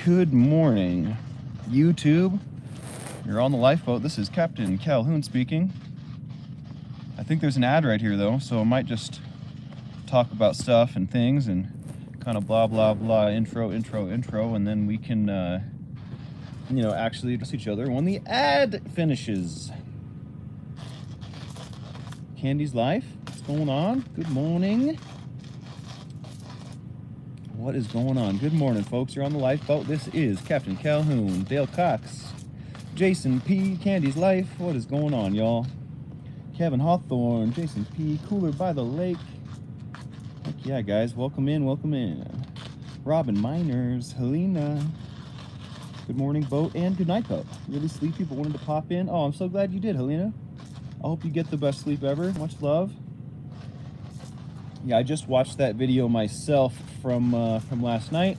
Good morning, YouTube. You're on the lifeboat. This is Captain Calhoun speaking. I think there's an ad right here though, so I might just talk about stuff and things and kind of blah blah blah, intro, and then we can actually address each other when the ad finishes. Candy's Life, what's going on? Good morning. What is going on? Good morning, folks. You're on the lifeboat. This is Captain Calhoun, Dale Cox, Jason P, Candy's Life. What is going on, y'all? Kevin Hawthorne, Jason P, Cooler by the Lake. Heck yeah, guys. Welcome in, welcome in. Robin Miners, Helena. Good morning, boat, and good night, boat. Really sleepy, but wanted to pop in. Oh, I'm so glad you did, Helena. I hope you get the best sleep ever. Much love. Yeah, I just watched that video myself from last night.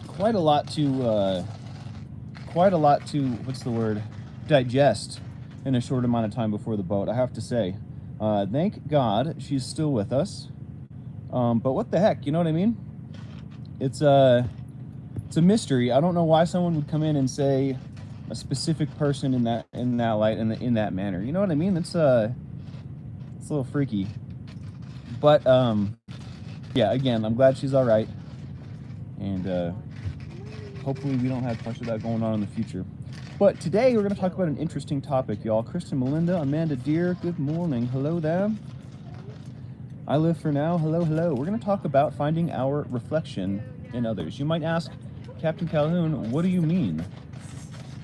Quite a lot to what's the word, digest in a short amount of time before the boat, I have to say. Thank God she's still with us. But what the heck, you know what I mean? It's a mystery. I don't know why someone would come in and say a specific person in that light and in that manner. You know what I mean? It's a little freaky. But yeah, again, I'm glad she's all right, and hopefully we don't have much of that going on in the future. But today we're going to talk about an interesting topic, y'all. Kristen, Melinda, Amanda Deer, good morning. Hello there. I live for now. Hello, hello. We're going to talk about finding our reflection in others. You might ask, Captain Calhoun, what do you mean?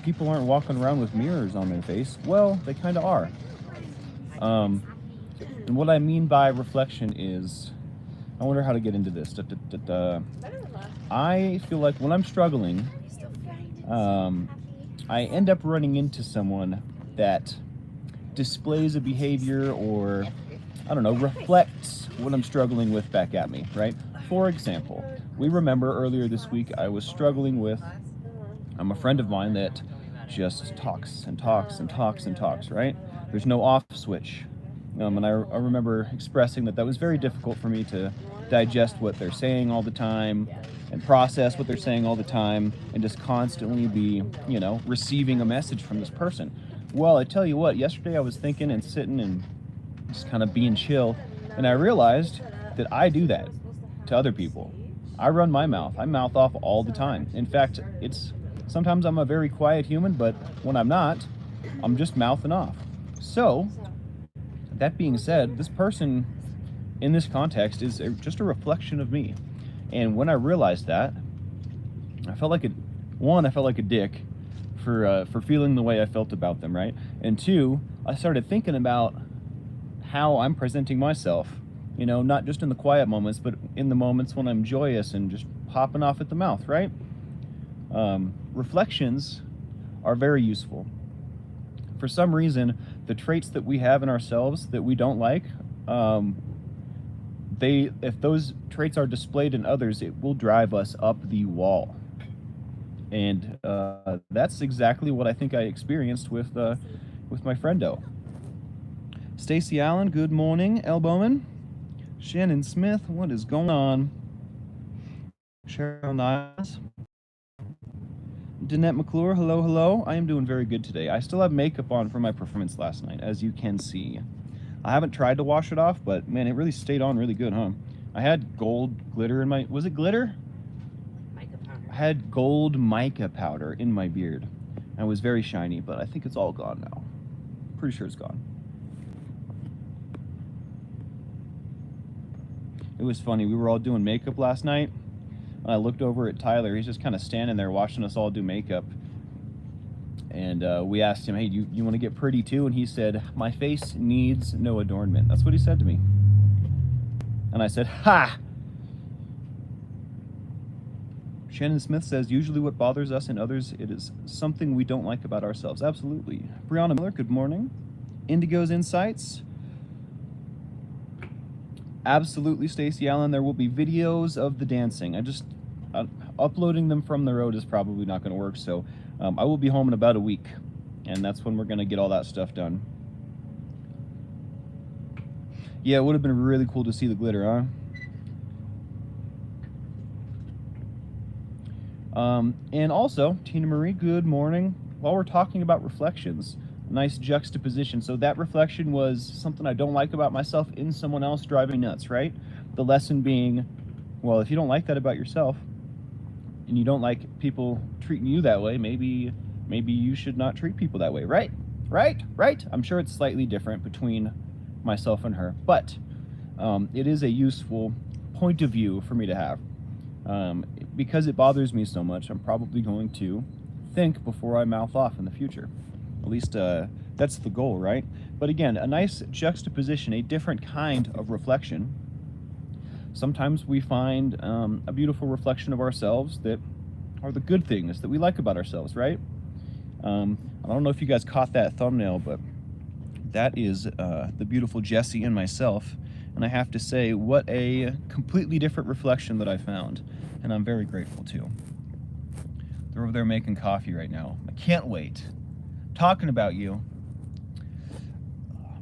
People aren't walking around with mirrors on their face. Well, they kind of are. And what I mean by reflection is, I wonder how to get into this. I feel like when I'm struggling, I end up running into someone that displays a behavior or, I don't know, reflects what I'm struggling with back at me, right? For example, we remember earlier this week I was struggling with a friend of mine that just talks and talks and talks and talks, right? There's no off switch. And I remember expressing that was very difficult for me to digest what they're saying all the time and process what they're saying all the time and just constantly be, receiving a message from this person. Well, I tell you what, yesterday I was thinking and sitting and just kind of being chill, and I realized that I do that to other people. I run my mouth. I mouth off all the time. In fact, sometimes I'm a very quiet human, but when I'm not, I'm just mouthing off. So, that being said, this person in this context is just a reflection of me. And when I realized that, I felt like a dick for feeling the way I felt about them, right? And two, I started thinking about how I'm presenting myself, not just in the quiet moments, but in the moments when I'm joyous and just popping off at the mouth, right? Reflections are very useful. For some reason, the traits that we have in ourselves that we don't like, if those traits are displayed in others, it will drive us up the wall. And that's exactly what I think I experienced with my friendo. Stacy Allen, good morning. El Bowman, Shannon Smith, what is going on? Cheryl Niles, Danette McClure, hello, hello. I am doing very good today. I still have makeup on from my performance last night, as you can see. I haven't tried to wash it off, but man, it really stayed on really good, huh? I had gold glitter in my, was it glitter? Mica powder. I had gold mica powder in my beard. And it was very shiny, but I think it's all gone now. Pretty sure it's gone. It was funny, we were all doing makeup last night. I looked over at Tyler. He's just kind of standing there watching us all do makeup. And we asked him, hey, you want to get pretty too? And he said, my face needs no adornment. That's what he said to me. And I said, ha! Shannon Smith says, usually what bothers us in others, it is something we don't like about ourselves. Absolutely. Brianna Miller, good morning. Indigo's Insights. Absolutely, Stacey Allen. There will be videos of the dancing. Uploading them from the road is probably not going to work, so I will be home in about a week, and that's when we're going to get all that stuff done. Yeah, it would have been really cool to see the glitter, huh? And also, Tina Marie, good morning. While we're talking about reflections, nice juxtaposition. So that reflection was something I don't like about myself in someone else driving me nuts, right? The lesson being, well, if you don't like that about yourself and you don't like people treating you that way, maybe you should not treat people that way, right? Right. I'm sure it's slightly different between myself and her, but it is a useful point of view for me to have. Because it bothers me so much, I'm probably going to think before I mouth off in the future. At least that's the goal, right? But again, a nice juxtaposition, a different kind of reflection. Sometimes we find a beautiful reflection of ourselves that are the good things that we like about ourselves, right? I don't know if you guys caught that thumbnail, but that is the beautiful Jessie and myself. And I have to say, what a completely different reflection that I found. And I'm very grateful too. They're over there making coffee right now. I can't wait. Talking about you.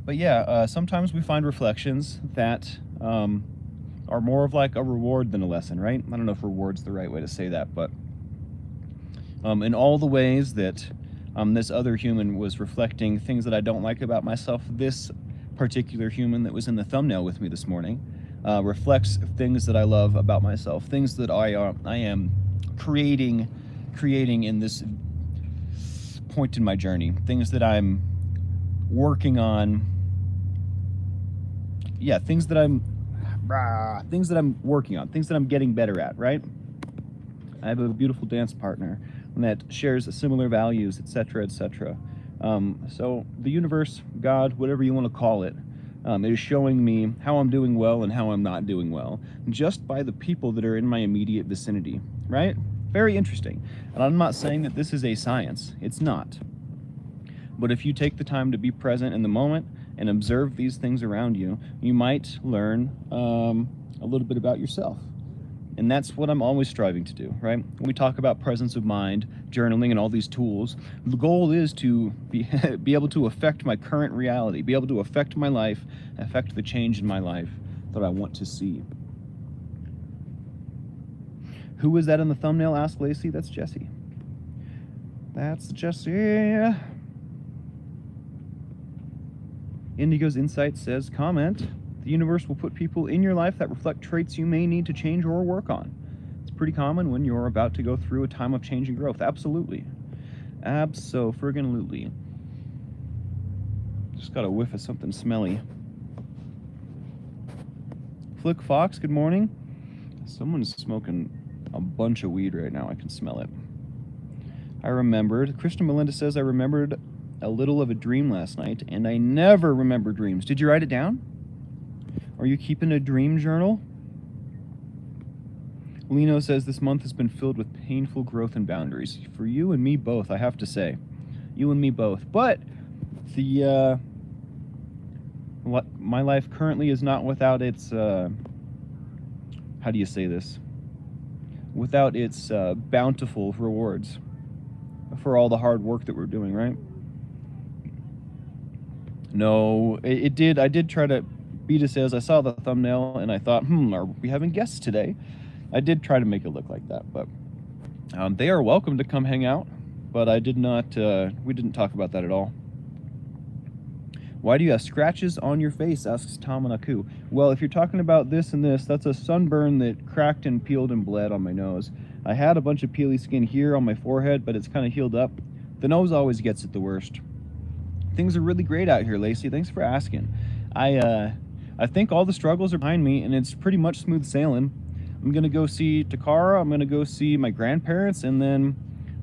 But yeah, sometimes we find reflections that are more of like a reward than a lesson, right? I don't know if reward's the right way to say that, but in all the ways that this other human was reflecting things that I don't like about myself, this particular human that was in the thumbnail with me this morning reflects things that I love about myself, things that I am creating in this point in my journey, things that I'm working on. Yeah, things that I'm working on, things that I'm getting better at, right? I have a beautiful dance partner that shares similar values, etc., etc. So the universe, God, whatever you want to call it, is showing me how I'm doing well and how I'm not doing well, just by the people that are in my immediate vicinity, right? Very interesting. And I'm not saying that this is a science. It's not. But if you take the time to be present in the moment and observe these things around you, you might learn a little bit about yourself. And that's what I'm always striving to do, right? When we talk about presence of mind, journaling, and all these tools, the goal is to be able to affect my current reality, be able to affect my life, affect the change in my life that I want to see. Who was that in the thumbnail? Ask Lacey. That's Jessie. That's Jessie. Indigo's Insight says, comment, the universe will put people in your life that reflect traits you may need to change or work on. It's pretty common when you're about to go through a time of change and growth. Absolutely. Abso-friggin-lutely. Just got a whiff of something smelly. Flick Fox, good morning. Someone's smoking a bunch of weed right now. I can smell it. I remembered. Kristen Melinda says, I remembered a little of a dream last night, and I never remember dreams. Did you write it down? Are you keeping a dream journal? Lino says, this month has been filled with painful growth and boundaries. For you and me both, I have to say. You and me both. But the my life currently is not without its, how do you say this? Without its bountiful rewards for all the hard work that we're doing, right? No, it did. I did try to beat a sales. I saw the thumbnail and I thought, are we having guests today? I did try to make it look like that, but they are welcome to come hang out. But I did not. We didn't talk about that at all. Why do you have scratches on your face? Asks Tamanaku. Well, if you're talking about this and this, that's a sunburn that cracked and peeled and bled on my nose. I had a bunch of peely skin here on my forehead, but it's kind of healed up. The nose always gets it the worst. Things are really great out here, Lacey. Thanks for asking. I think all the struggles are behind me, and it's pretty much smooth sailing. I'm gonna go see Takara. I'm gonna go see my grandparents, and then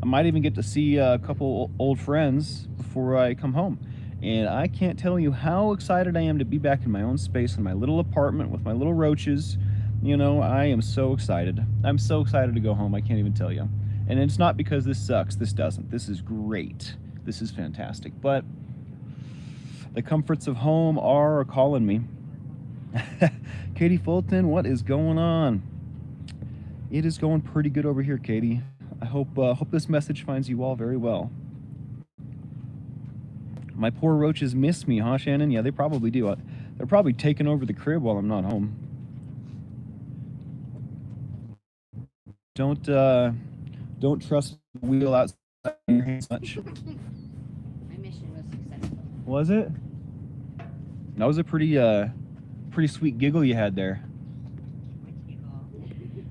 I might even get to see a couple old friends before I come home. And I can't tell you how excited I am to be back in my own space in my little apartment with my little roaches. You know, I am so excited. I'm so excited to go home. I can't even tell you. And it's not because this sucks. This doesn't. This is great. This is fantastic. But the comforts of home are calling me. Katie Fulton, what is going on? It is going pretty good over here, Katie. I hope this message finds you all very well. My poor roaches miss me, huh, Shannon? Yeah, they probably do. They're probably taking over the crib while I'm not home. Don't Don't trust the wheel outside your hands much. My mission was successful. Was it? That was a pretty sweet giggle you had there. Which giggle?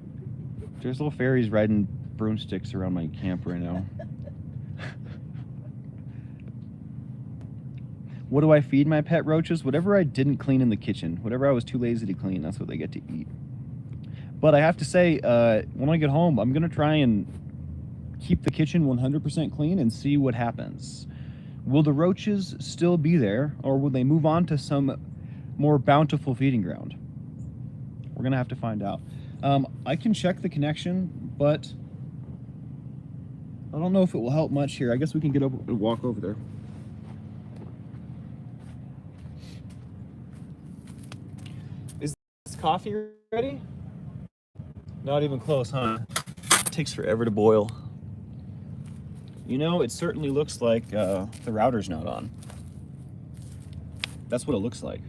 There's little fairies riding broomsticks around my camp right now. What do I feed my pet roaches? Whatever I didn't clean in the kitchen. Whatever I was too lazy to clean, that's what they get to eat. But I have to say, when I get home, I'm going to try and keep the kitchen 100% clean and see what happens. Will the roaches still be there, or will they move on to some more bountiful feeding ground? We're going to have to find out. I can check the connection, but I don't know if it will help much here. I guess we can get up and walk over there. Is this coffee ready? Not even close, huh? It takes forever to boil. You know, it certainly looks like the router's not on. That's what it looks like.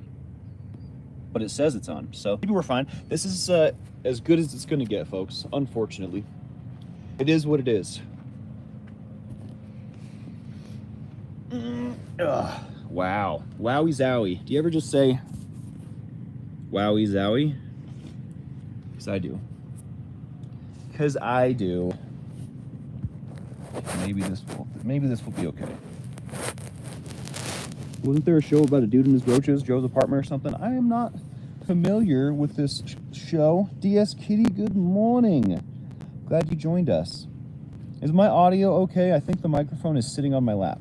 But it says it's on, so maybe we're fine. This is as good as it's gonna get, folks, unfortunately. It is what it is. Wow. Wowie zowie. Do you ever just say wowie zowie? Because I do. Because I do. Maybe this will be okay. Wasn't there a show about a dude and his roaches, Joe's apartment or something? I am not familiar with this show. DS Kitty, good morning. Glad you joined us. Is my audio okay? I think the microphone is sitting on my lap.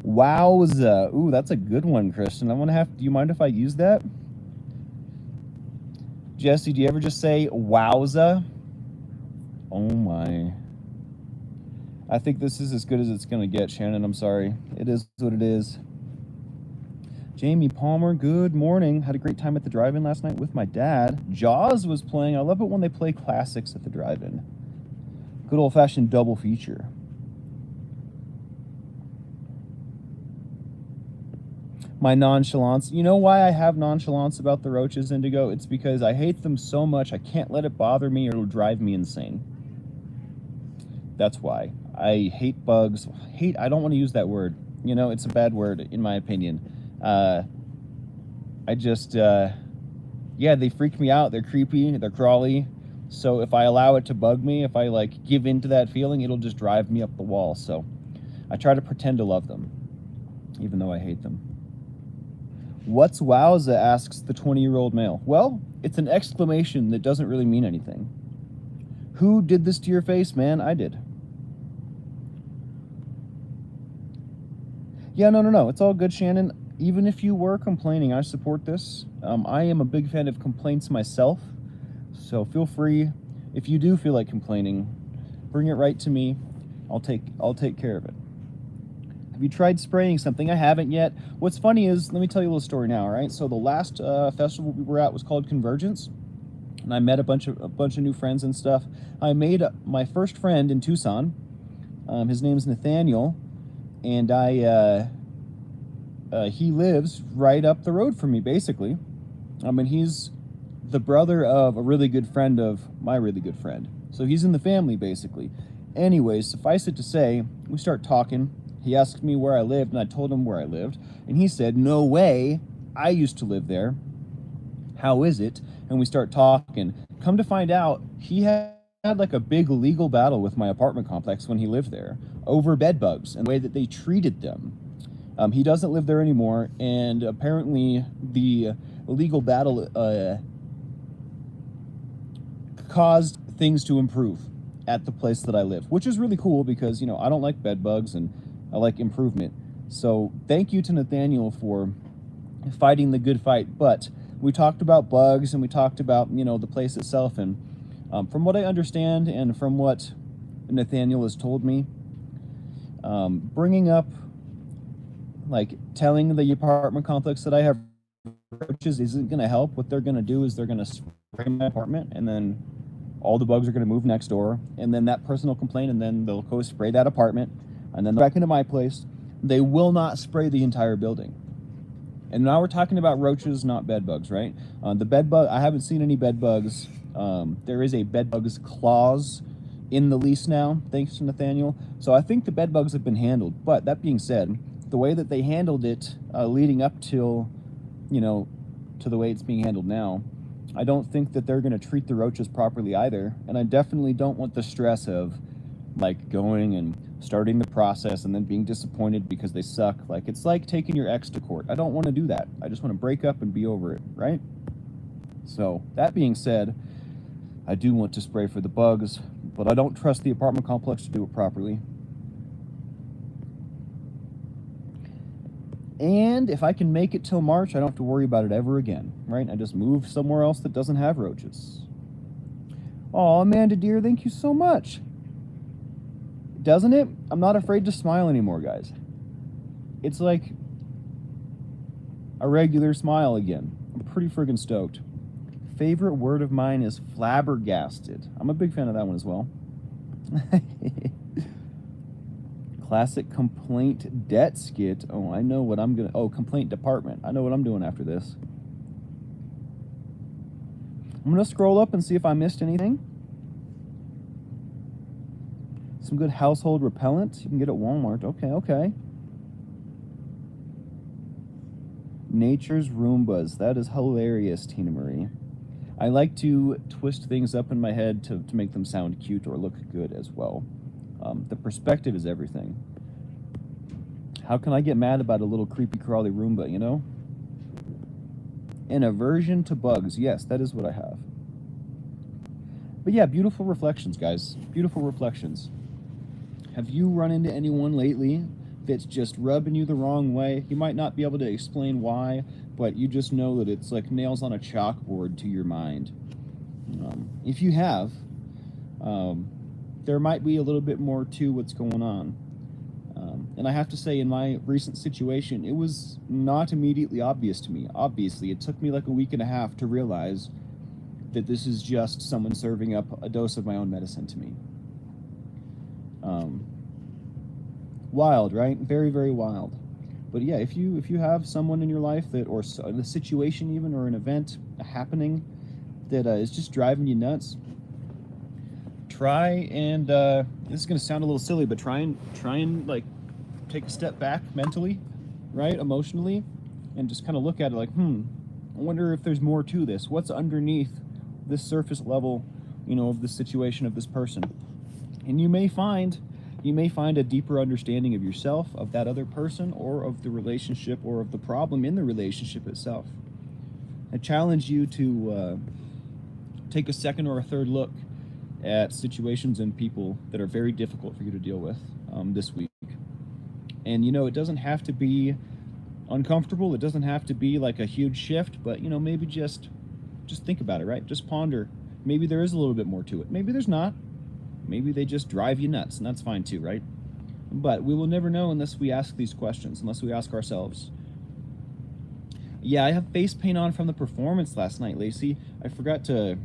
Wowza. Ooh, that's a good one, Kristen. Do you mind if I use that? Jesse, do you ever just say wowza? Oh my. I think this is as good as it's gonna get, Shannon. I'm sorry. It is what it is. Jamie Palmer, good morning. Had a great time at the drive-in last night with my dad. Jaws was playing. I love it when they play classics at the drive-in. Good old-fashioned double feature. My nonchalance. You know why I have nonchalance about the roaches, Indigo? It's because I hate them so much I can't let it bother me or it'll drive me insane. That's why. I hate bugs. I don't want to use that word. You know, it's a bad word in my opinion. Yeah, they freak me out. They're creepy. They're crawly. So if I allow it to bug me, if I like give into that feeling, it'll just drive me up the wall. So I try to pretend to love them, even though I hate them. What's wowza, asks the 20-year-old male. Well, it's an exclamation that doesn't really mean anything. Who did this to your face, man? I did. Yeah, no. It's all good, Shannon. Even if you were complaining, I support this. I am a big fan of complaints myself. So feel free, if you do feel like complaining, bring it right to me. I'll take care of it. Have you tried spraying something? I haven't yet. What's funny is, let me tell you a little story now, all right? So the last festival we were at was called Convergence, and I met a bunch of new friends and stuff. I made my first friend in Tucson. His name's Nathaniel, and he lives right up the road from me, basically. And he's the brother of a really good friend of my really good friend. So he's in the family, basically. Anyways, suffice it to say, we start talking. He asked me where I lived, and I told him where I lived. And he said, no way, I used to live there. How is it? And we start talking. Come to find out, he had like a big legal battle with my apartment complex when he lived there over bed bugs and the way that they treated them. He doesn't live there anymore, and apparently the legal battle caused things to improve at the place that I live, which is really cool because, you know, I don't like bed bugs and I like improvement. So thank you to Nathaniel for fighting the good fight. But we talked about bugs and we talked about, you know, the place itself. And from what I understand and from what Nathaniel has told me, bringing up, like telling the apartment complex that I have roaches isn't going to help. What they're going to do is they're going to spray my apartment, and then all the bugs are going to move next door, and then that person will complain, and then they'll go spray that apartment, and then back into my place. They will not spray the entire building. And now we're talking about roaches, not bed bugs, right? The bed bug, I haven't seen any bed bugs There is a bedbugs clause in the lease now, thanks to Nathaniel. So I think the bedbugs have been handled. But that being said, the way that they handled it leading up till, to the way it's being handled now, I don't think that they're going to treat the roaches properly either. And I definitely don't want the stress of like going and starting the process and then being disappointed because they suck. Like, it's like taking your ex to court. I don't want to do that. I just want to break up and be over it, right? So that being said, I do want to spray for the bugs, but I don't trust the apartment complex to do it properly. And if I can make it till March, I don't have to worry about it ever again, right? I just move somewhere else that doesn't have roaches. Oh, Amanda dear, thank you so much. Doesn't it? I'm not afraid to smile anymore, guys. It's like a regular smile again. I'm pretty friggin' stoked. Favorite word of mine is flabbergasted. I'm a big fan of that one as well. Classic complaint debt skit. Oh, I know what I'm gonna... Oh, complaint department. I know what I'm doing after this. I'm gonna scroll up and see if I missed anything. Some good household repellent. You can get at Walmart. Okay. Nature's Roombas. That is hilarious, Tina Marie. I like to twist things up in my head to make them sound cute or look good as well. The perspective is everything. How can I get mad about a little creepy crawly Roomba, you know? An aversion to bugs. Yes, that is what I have. But yeah, beautiful reflections, guys. Beautiful reflections. Have you run into anyone lately that's just rubbing you the wrong way? You might not be able to explain why, but you just know that it's like nails on a chalkboard to your mind. If you have, there might be a little bit more to what's going on. And I have to say, in my recent situation, it was not immediately obvious to me. Obviously, it took me like a week and a half to realize that this is just someone serving up a dose of my own medicine to me. Wild, right? Very, very wild. But yeah, if you have someone in your life that, or a situation even, or an event, a happening that is just driving you nuts, try and this is going to sound a little silly, but try and like take a step back mentally, right, emotionally, and just kind of look at it like, I wonder if there's more to this. What's underneath this surface level, of the situation of this person? And you may find a deeper understanding of yourself, of that other person, or of the relationship, or of the problem in the relationship itself. I challenge you to take a second or a third look at situations and people that are very difficult for you to deal with this week. And it doesn't have to be uncomfortable. It doesn't have to be like a huge shift, but maybe just think about it, right? Just ponder. Maybe there is a little bit more to it. Maybe there's not. Maybe they just drive you nuts, and that's fine too, right? But we will never know unless we ask these questions, unless we ask ourselves. Yeah, I have face paint on from the performance last night, Lacey. I forgot to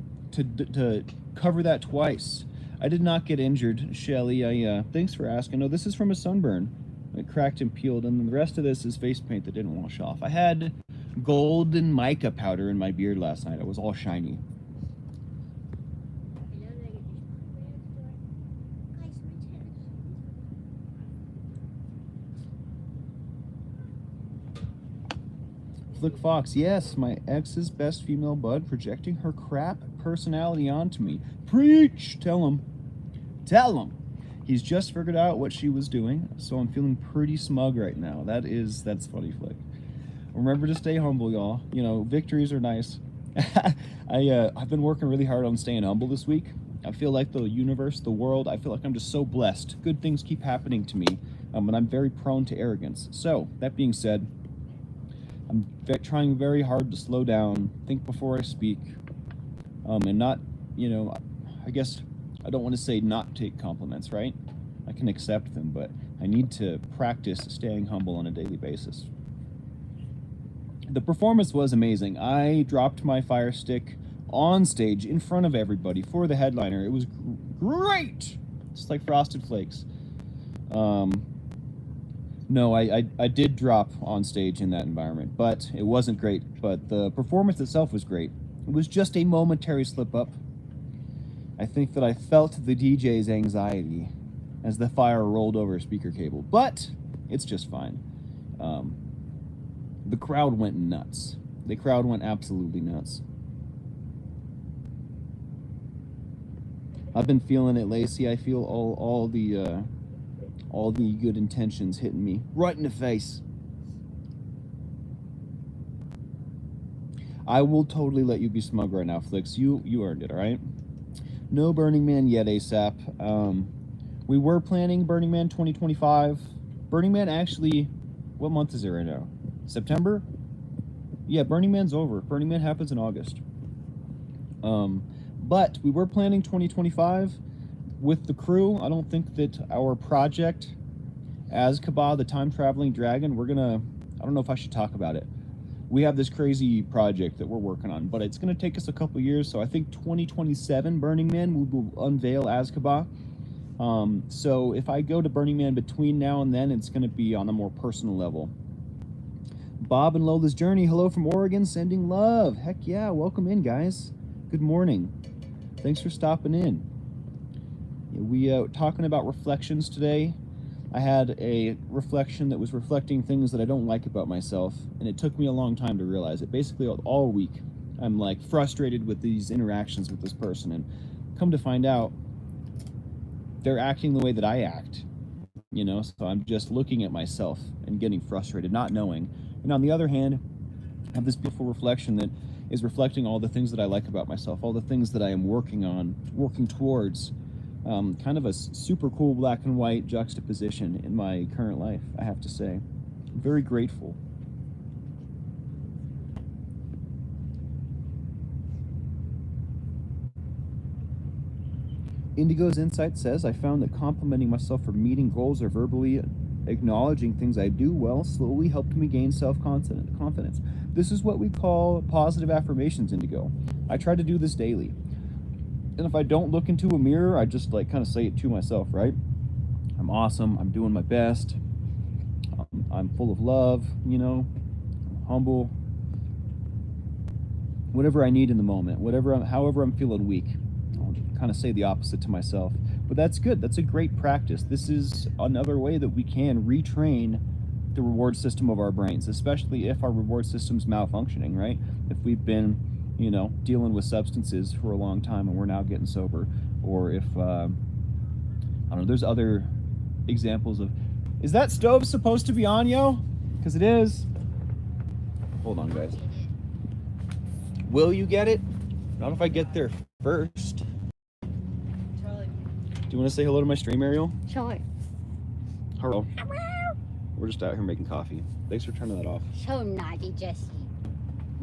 cover that twice. I did not get injured, Shelly. Thanks for asking. No, this is from a sunburn. It cracked and peeled, and then the rest of this is face paint that didn't wash off. I had golden mica powder in my beard last night. It was all shiny. Flick Fox, yes, my ex's best female bud projecting her crap personality onto me. Preach! Tell him. He's just figured out what she was doing, so I'm feeling pretty smug right now. That's funny, Flick. Remember to stay humble, y'all. Victories are nice. I've been working really hard on staying humble this week. I feel like the universe, the world, I feel like I'm just so blessed. Good things keep happening to me, and I'm very prone to arrogance. So, that being said, I'm trying very hard to slow down, think before I speak, and not, I guess I don't want to say not take compliments, right? I can accept them, but I need to practice staying humble on a daily basis. The performance was amazing. I dropped my fire stick on stage in front of everybody for the headliner. It was great! It's like Frosted Flakes. No, I did drop on stage in that environment, but it wasn't great. But the performance itself was great. It was just a momentary slip up, I think that I felt the DJ's anxiety as the fire rolled over a speaker cable, but it's just fine. The crowd went nuts. The crowd went absolutely nuts. I've been feeling it, Lacey. I feel all the good intentions hitting me right in the face. I will totally let you be smug right now, Flix. You earned it, all right? No Burning Man yet, ASAP. We were planning Burning Man 2025. Burning Man actually, what month is it right now? September? Yeah, Burning Man's over. Burning Man happens in August. But we were planning 2025 with the crew. I don't think that our project, Azkaban, the time-traveling dragon, I don't know if I should talk about it. We have this crazy project that we're working on, but it's going to take us a couple years, so I think 2027 Burning Man we will unveil Azkaban. So if I go to Burning Man between now and then, it's going to be on a more personal level. Bob and Lola's Journey, hello from Oregon, sending love. Heck yeah, welcome in, guys. Good morning. Thanks for stopping in. We talking about reflections today. I had a reflection that was reflecting things that I don't like about myself, and it took me a long time to realize it. Basically, all week, I'm like frustrated with these interactions with this person, and come to find out, they're acting the way that I act, you know, so I'm just looking at myself and getting frustrated, not knowing. And on the other hand, I have this beautiful reflection that is reflecting all the things that I like about myself, all the things that I am working towards. Kind of a super cool black and white juxtaposition in my current life, I have to say. I'm very grateful. Indigo's Insight says, I found that complimenting myself for meeting goals or verbally acknowledging things I do well slowly helped me gain self-confidence. This is what we call positive affirmations, Indigo. I try to do this daily. And if I don't look into a mirror, I just like kind of say it to myself, right? I'm awesome. I'm doing my best. I'm full of love, you know, I'm humble. Whatever I need in the moment, however I'm feeling weak, I'll kind of say the opposite to myself. But that's good. That's a great practice. This is another way that we can retrain the reward system of our brains, especially if our reward system's malfunctioning, right? If we've been, you know, dealing with substances for a long time and we're now getting sober, or if, I don't know, there's other examples of, is that stove supposed to be on, yo? Because it is. Hold on, guys. Will you get it? Not if I get there first. Charlie. Do you want to say hello to my stream, Ariel? Sure. Hello. We're just out here making coffee. Thanks for turning that off. So naughty, Jesse.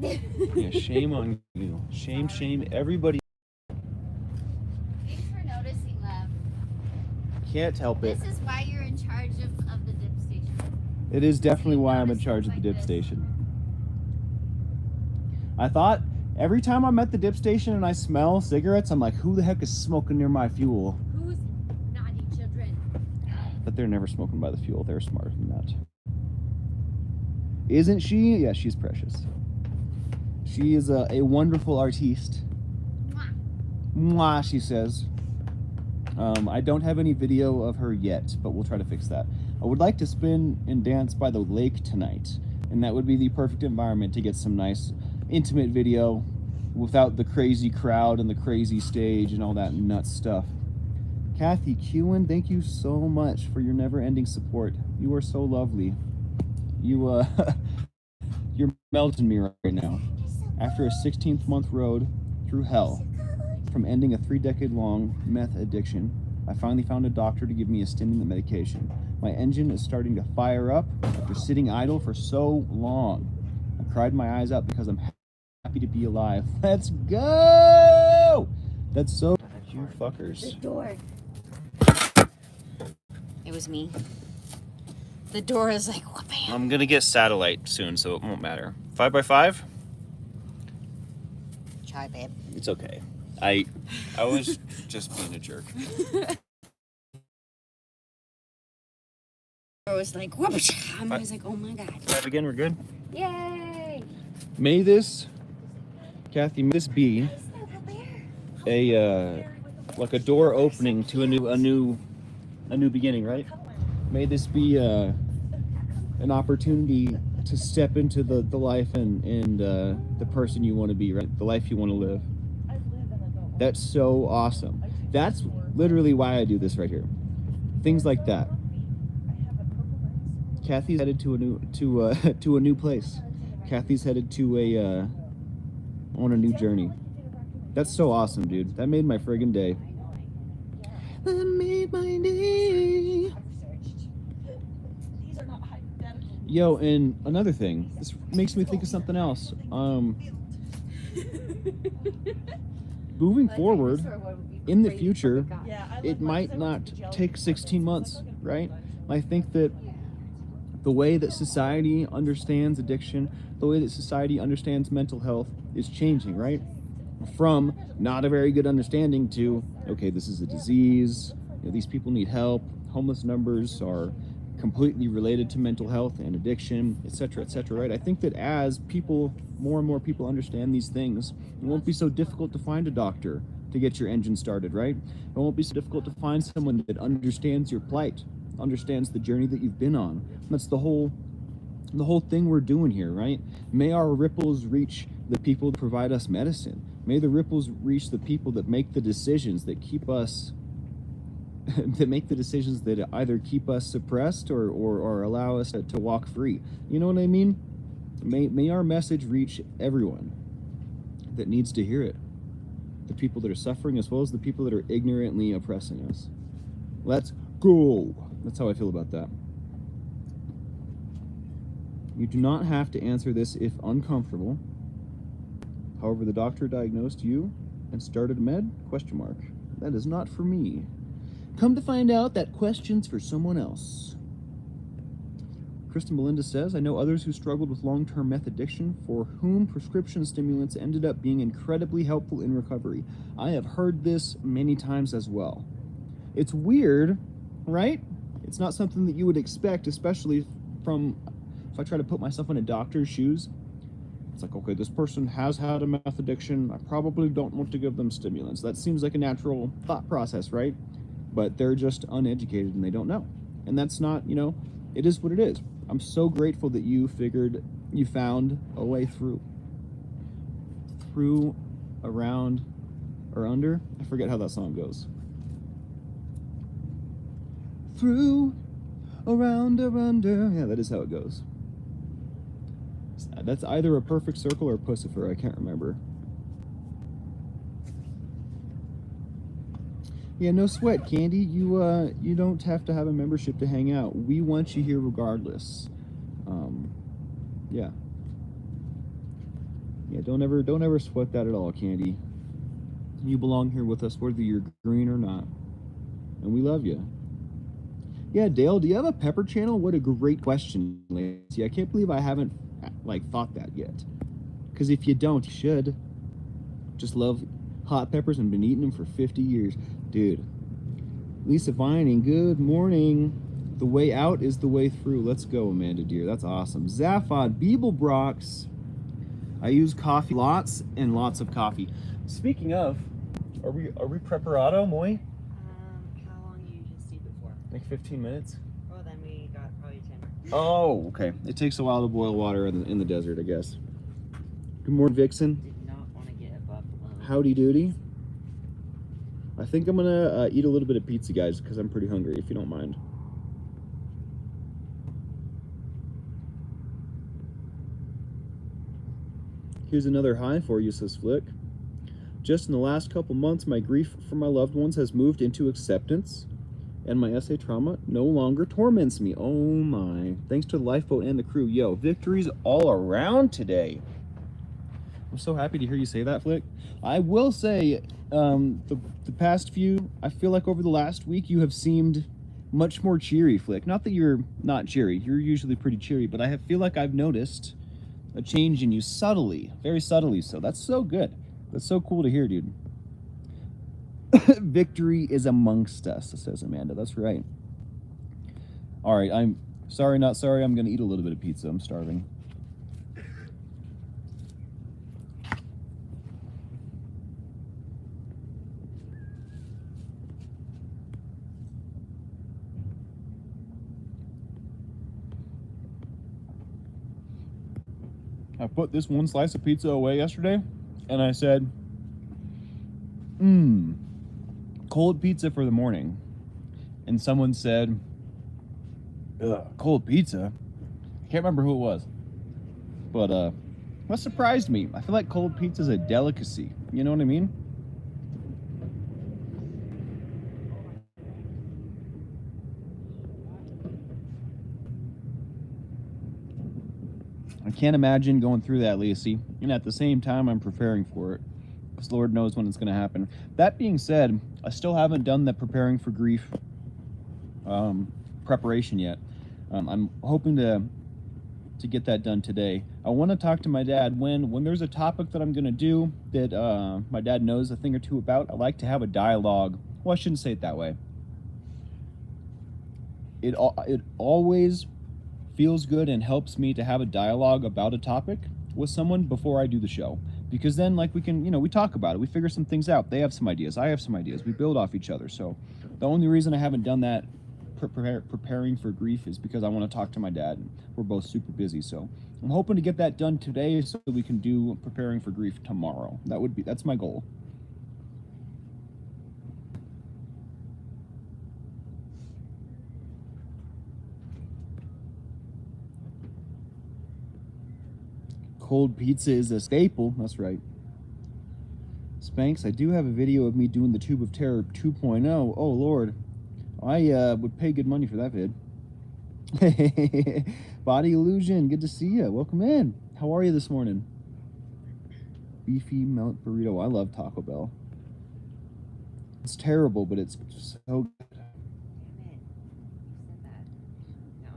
Yeah, shame on you. Shame, everybody. Thanks for noticing, love. Can't help it. This is why you're in charge of the dip station. It is definitely why I'm in charge of the dip station. I thought every time I'm at the dip station and I smell cigarettes, I'm like, who the heck is smoking near my fuel? Who's naughty children? But they're never smoking by the fuel. They're smarter than that. Isn't she? Yeah, she's precious. She is a wonderful artiste. Mwah. Mwah, she says. I don't have any video of her yet, but we'll try to fix that. I would like to spin and dance by the lake tonight, and that would be the perfect environment to get some nice intimate video without the crazy crowd and the crazy stage and all that nuts stuff. Kathy Kewen, thank you so much for your never-ending support. You are so lovely. You're melting me right now. After a 16th-month road through hell, from ending a 3-decade-long meth addiction, I finally found a doctor to give me a stimulant medication. My engine is starting to fire up after sitting idle for so long. I cried my eyes out because I'm happy to be alive. Let's go! That's so... You fuckers. The door. It was me. The door is like, whoopam. I'm gonna get satellite soon, so it won't matter. 5x5? Try, babe. It's okay. I was just being a jerk. I was like, whoopam. I was like, oh my god. 5 again, we're good? Yay! May this, Kathy, may this be a like a door opening to a new beginning, right? May this be an opportunity to step into the life and the person you want to be, right? The life you want to live. That's so awesome. That's literally why I do this right here. Things like that. Kathy's headed to a new place. Kathy's headed to on a new journey. That's so awesome, dude. That made my friggin' day. That made my day. Yo, and another thing, this makes me think of something else. Moving forward, in the future, it might not take 16 months, right? I think that the way that society understands addiction, the way that society understands mental health is changing, right? From not a very good understanding to, okay, this is a disease, you know, these people need help, homeless numbers are completely related to mental health and addiction, etc., right? I think that as more and more people understand these things, it won't be so difficult to find a doctor to get your engine started, right? It won't be so difficult to find someone that understands your plight, understands the journey that you've been on. That's the whole thing we're doing here, right? May our ripples reach the people that provide us medicine. May the ripples reach the people that make the decisions that keep us that make the decisions that either keep us suppressed or allow us to walk free. You know what I mean? May our message reach everyone that needs to hear it. The people that are suffering as well as the people that are ignorantly oppressing us. Let's go. That's how I feel about that. You do not have to answer this if uncomfortable. However, the doctor diagnosed you and started med? ? That is not for me. Come to find out that question's for someone else. Kristen Melinda says, I know others who struggled with long-term meth addiction for whom prescription stimulants ended up being incredibly helpful in recovery. I have heard this many times as well. It's weird, right? It's not something that you would expect, especially from, if I try to put myself in a doctor's shoes. It's like, okay, this person has had a meth addiction. I probably don't want to give them stimulants. That seems like a natural thought process, right? But they're just uneducated and they don't know. And that's not, you know, it is what it is. I'm so grateful that you found a way through, around, or under. I forget how that song goes. Through, around, or under. Yeah, that is how it goes. That's either a perfect circle or Pussifer. I can't remember. Yeah, no sweat, Candy. You don't have to have a membership to hang out. We want you here regardless. Yeah. Yeah, don't ever sweat that at all, Candy. You belong here with us whether you're green or not. And we love you. Yeah, Dale, do you have a pepper channel? What a great question, Lacey. I can't believe I haven't thought that yet. Because if you don't, you should. Just love hot peppers and been eating them for 50 years. Dude. Lisa Vining, good morning. The way out is the way through. Let's go, Amanda dear. That's awesome. Zaphod, Beeblebrox. I use coffee, lots and lots of coffee. Speaking of, are we preparato, Moy? How long do you usually steep it for? Like 15 minutes. Well, then we got probably 10. Oh, okay. It takes a while to boil water in the desert, I guess. Good morning, Vixen. Did not want to get above the limit. Howdy doody. I think I'm gonna eat a little bit of pizza, guys, because I'm pretty hungry, if you don't mind. Here's another high for you, says Flick. Just in the last couple months, my grief for my loved ones has moved into acceptance, and my SA trauma no longer torments me. Oh my. Thanks to the lifeboat and the crew. Yo, victories all around today. I'm so happy to hear you say that, Flick. I will say, the past few, I feel like over the last week, you have seemed much more cheery, Flick. Not that you're not cheery. You're usually pretty cheery, but I feel like I've noticed a change in you subtly, very subtly so. That's so good. That's so cool to hear, dude. Victory is amongst us, says Amanda. That's right. All right, I'm sorry, not sorry. I'm going to eat a little bit of pizza. I'm starving. I put this one slice of pizza away yesterday, and I said, cold pizza for the morning. And someone said, cold pizza? I can't remember who it was. But that surprised me. I feel like cold pizza is a delicacy. You know what I mean? I can't imagine going through that, Lacey. And at the same time, I'm preparing for it, because Lord knows when it's going to happen. That being said, I still haven't done the preparing for grief preparation yet. I'm hoping to get that done today. I want to talk to my dad when there's a topic that I'm going to do that my dad knows a thing or two about. I like to have a dialogue. Well, I shouldn't say it that way. It always feels good and helps me to have a dialogue about a topic with someone before I do the show, because then like we can, we talk about it, we figure some things out. They have some ideas, I have some ideas, we build off each other. So the only reason I haven't done that preparing for grief is because I want to talk to my dad, and we're both super busy. So I'm hoping to get that done today so that we can do preparing for grief tomorrow. That's my goal. Cold pizza is a staple. That's right. Spanx, I do have a video of me doing the Tube of Terror 2.0. Oh, Lord. I would pay good money for that vid. Body Illusion, good to see you. Welcome in. How are you this morning? Beefy melt burrito. I love Taco Bell. It's terrible, but it's so good. Damn it. You said that. No.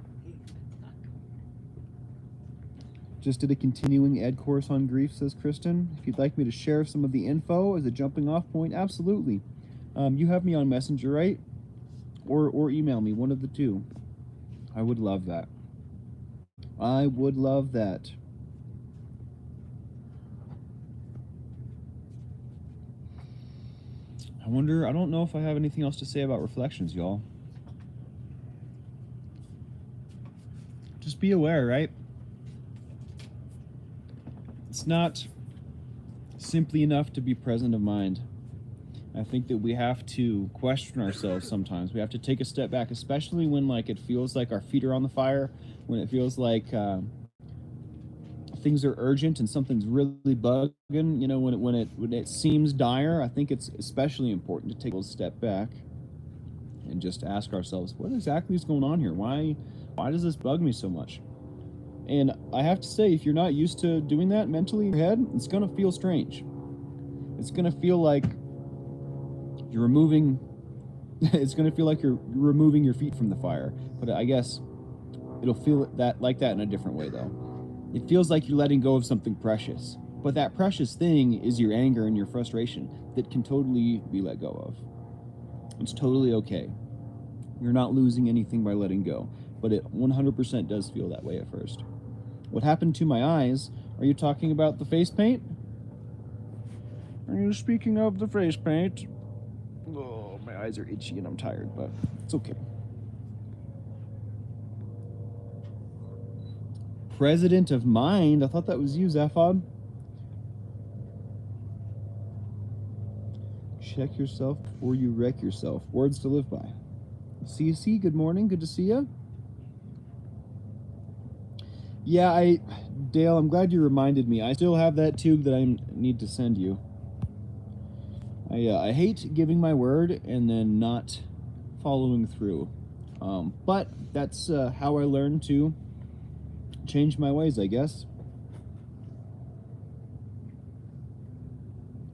Just did a continuing ed course on grief, says Kristen. If you'd like me to share some of the info as a jumping off point, absolutely. You have me on Messenger, right? Or email me, one of the two. I would love that. I would love that. I don't know if I have anything else to say about reflections, y'all. Just be aware, right? It's not simply enough to be present of mind. I think that we have to question ourselves sometimes. We have to take a step back, especially when it feels like our feet are on the fire, when it feels like things are urgent and something's really bugging. When it seems dire, I think it's especially important to take a step back and just ask ourselves, what exactly is going on here? Why does this bug me so much? And I have to say, if you're not used to doing that mentally in your head, it's going to feel strange. It's going to feel like you're removing your feet from the fire. But I guess it'll feel like that in a different way, though. It feels like you're letting go of something precious. But that precious thing is your anger and your frustration that can totally be let go of. It's totally okay. You're not losing anything by letting go. But it 100% does feel that way at first. What happened to my eyes? Are you talking about the face paint? Are you speaking of the face paint? Oh, my eyes are itchy and I'm tired, but it's okay. President of Mind? I thought that was you, Zaphod. Check yourself before you wreck yourself. Words to live by. CC, good morning. Good to see you. Yeah, Dale, I'm glad you reminded me. I still have that tube that I need to send you. I hate giving my word and then not following through. But that's how I learned to change my ways, I guess.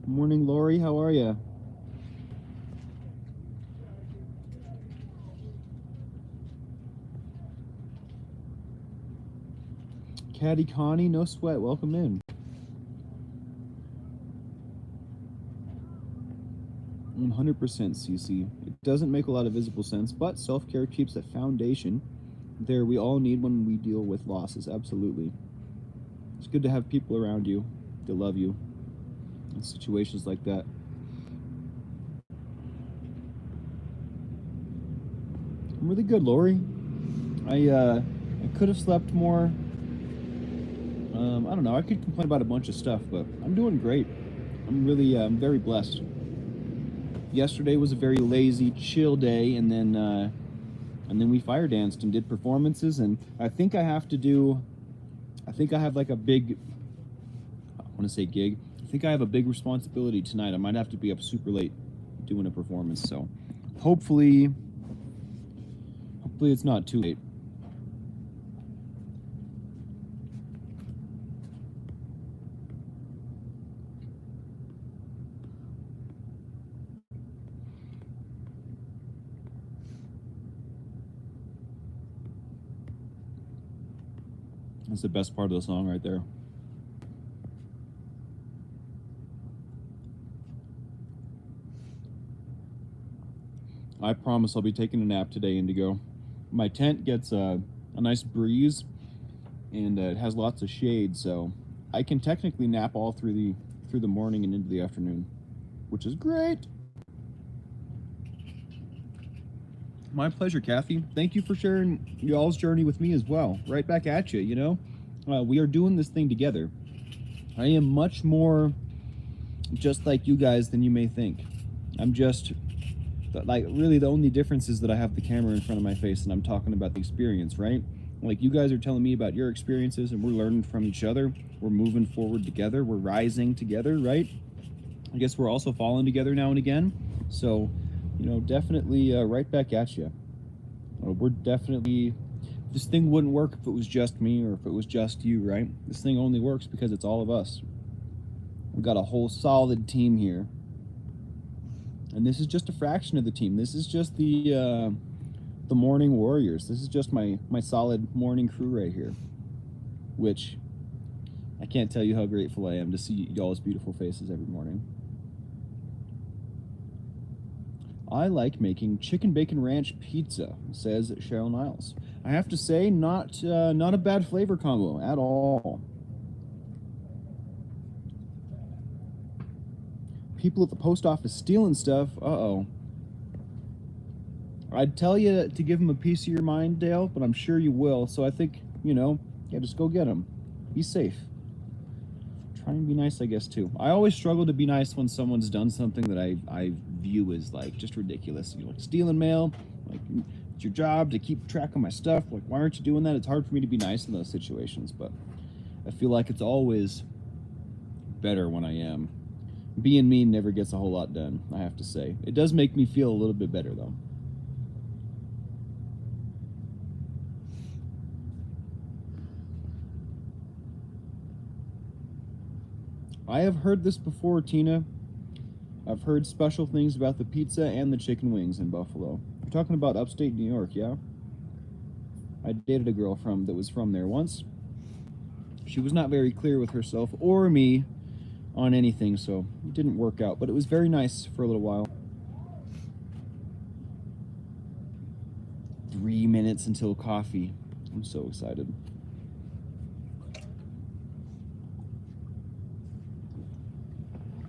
Good morning, Lori. How are you? Caddy Connie, no sweat. Welcome in. 100% CC. It doesn't make a lot of visible sense, but self-care keeps a foundation there we all need when we deal with losses. Absolutely. It's good to have people around you that love you in situations like that. I'm really good, Lori. I could have slept more. I don't know. I could complain about a bunch of stuff, but I'm doing great. I'm really, very blessed. Yesterday was a very lazy, chill day, and then we fire danced and did performances. And I think I have to do. I think I have like a big. I want to say gig. I think I have a big responsibility tonight. I might have to be up super late doing a performance. So, hopefully it's not too late. That's the best part of the song right there. I promise I'll be taking a nap today, Indigo. My tent gets a nice breeze, and it has lots of shade, so I can technically nap all through the morning and into the afternoon, which is great. My pleasure, Kathy. Thank you for sharing y'all's journey with me as well. Right back at you, you know? We are doing this thing together. I am much more just like you guys than you may think. I'm just, like, really the only difference is that I have the camera in front of my face and I'm talking about the experience, right? Like, you guys are telling me about your experiences and we're learning from each other. We're moving forward together. We're rising together, right? I guess we're also falling together now and again. So, you know, definitely right back at you. We're definitely, this thing wouldn't work if it was just me or if it was just you, right? This thing only works because it's all of us. We got a whole solid team here. And this is just a fraction of the team. This is just the morning warriors. This is just my solid morning crew right here. Which, I can't tell you how grateful I am to see y'all's beautiful faces every morning. I like making chicken bacon ranch pizza, says Cheryl Niles. I have to say, not a bad flavor combo at all. People at the post office stealing stuff. Uh-oh. I'd tell you to give them a piece of your mind, Dale, but I'm sure you will. So I think, you know, yeah, just go get them. Be safe. Try and be nice, I guess, too. I always struggle to be nice when someone's done something that I view as, like, just ridiculous. You know, like stealing mail, like, it's your job to keep track of my stuff. Like, why aren't you doing that? It's hard for me to be nice in those situations, but I feel like it's always better when I am. Being mean never gets a whole lot done, I have to say. It does make me feel a little bit better, though. I have heard this before, Tina. I've heard special things about the pizza and the chicken wings in Buffalo. You're talking about upstate New York, yeah? I dated a girl that was from there once. She was not very clear with herself or me on anything, so it didn't work out, but it was very nice for a little while. 3 minutes until coffee. I'm so excited.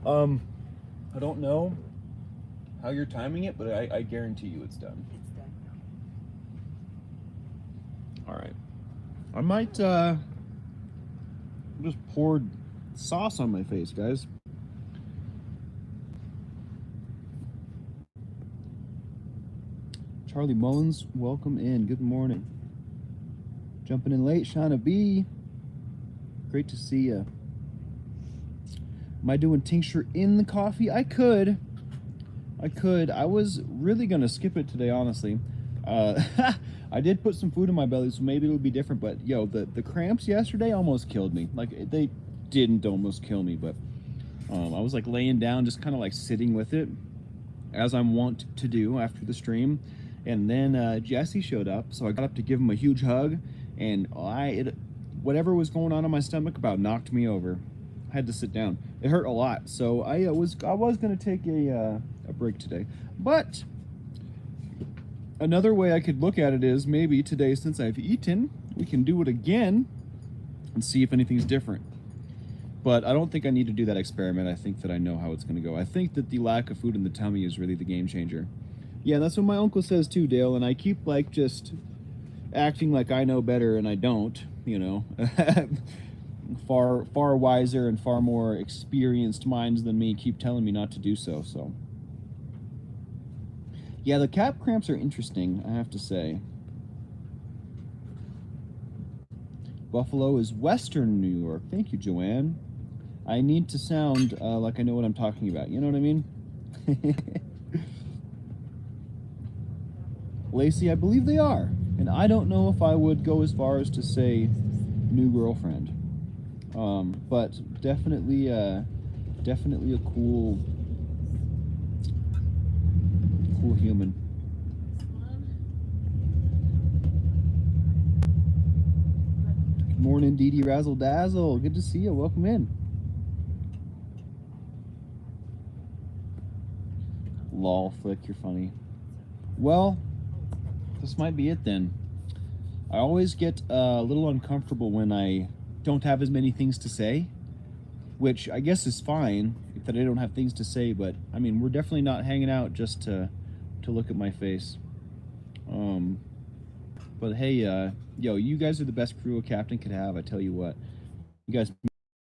I don't know how you're timing it, but I guarantee you it's done. It's done. All right. I might just pour sauce on my face, guys. Charlie Mullins, welcome in. Good morning. Jumping in late, Shauna B. Great to see you. Am I doing tincture in the coffee? I could. I was really gonna skip it today, honestly. I did put some food in my belly, so maybe it'll be different. But yo, the cramps yesterday almost killed me. Like, they didn't almost kill me, but I was like laying down, just kind of like sitting with it, as I'm wont to do after the stream. And then Jesse showed up, so I got up to give him a huge hug, and whatever was going on in my stomach about knocked me over. I had to sit down. It hurt a lot, so I was gonna take a break today. But another way I could look at it is maybe today, since I've eaten, we can do it again and see if anything's different. But I don't think I need to do that experiment. I think that I know how it's going to go. I think that the lack of food in the tummy is really the game changer. Yeah, that's what my uncle says too, Dale, and I keep like just acting like I know better and I don't, you know. far wiser and far more experienced minds than me keep telling me not to do so. So yeah, the calf cramps are interesting, I have to say. Buffalo is Western New York. Thank you, Joanne. I need to sound like I know what I'm talking about. You know what I mean? Lacey, I believe they are. And I don't know if I would go as far as to say new girlfriend. But definitely a cool human. Good morning, Dee Dee Razzle Dazzle. Good to see you. Welcome in. Lol, Flick, you're funny. Well, this might be it then. I always get a little uncomfortable when I don't have as many things to say, which I guess is fine that I don't have things to say, but I mean, we're definitely not hanging out just to look at my face. But hey, yo, you guys are the best crew a captain could have, I tell you what. You guys,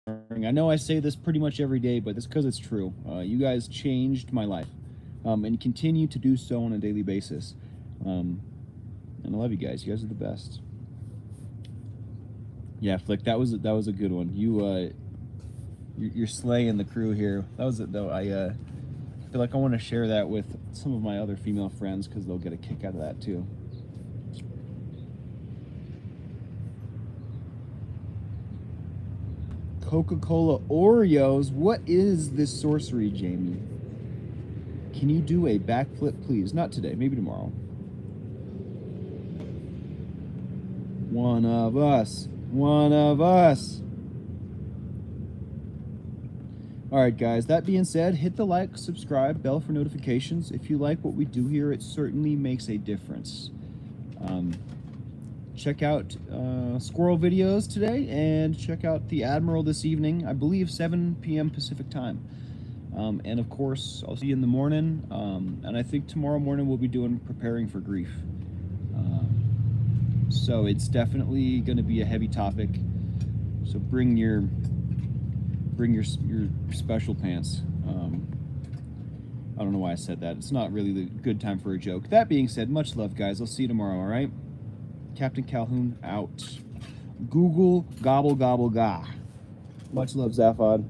I know I say this pretty much every day, but it's because it's true. You guys changed my life, and continue to do so on a daily basis. And I love you guys. You guys are the best. Yeah, Flick, that was a good one. You're slaying the crew here. That was it though. I feel like I want to share that with some of my other female friends because they'll get a kick out of that too. Coca-Cola Oreos. What is this sorcery, Jamie? Can you do a backflip, please? Not today. Maybe tomorrow. One of us. One of us. All right, guys. That being said, hit the like, subscribe, bell for notifications. If you like what we do here, it certainly makes a difference. Check out Squirrel videos today, and check out the Admiral this evening. I believe 7 p.m. Pacific time. And of course, I'll see you in the morning. And I think tomorrow morning we'll be doing Preparing for Grief. So it's definitely going to be a heavy topic. So bring your special pants. I don't know why I said that. It's not really the good time for a joke. That being said, much love, guys. I'll see you tomorrow, all right? Captain Calhoun out. Google gobble gobble ga. Much love, Zaphod.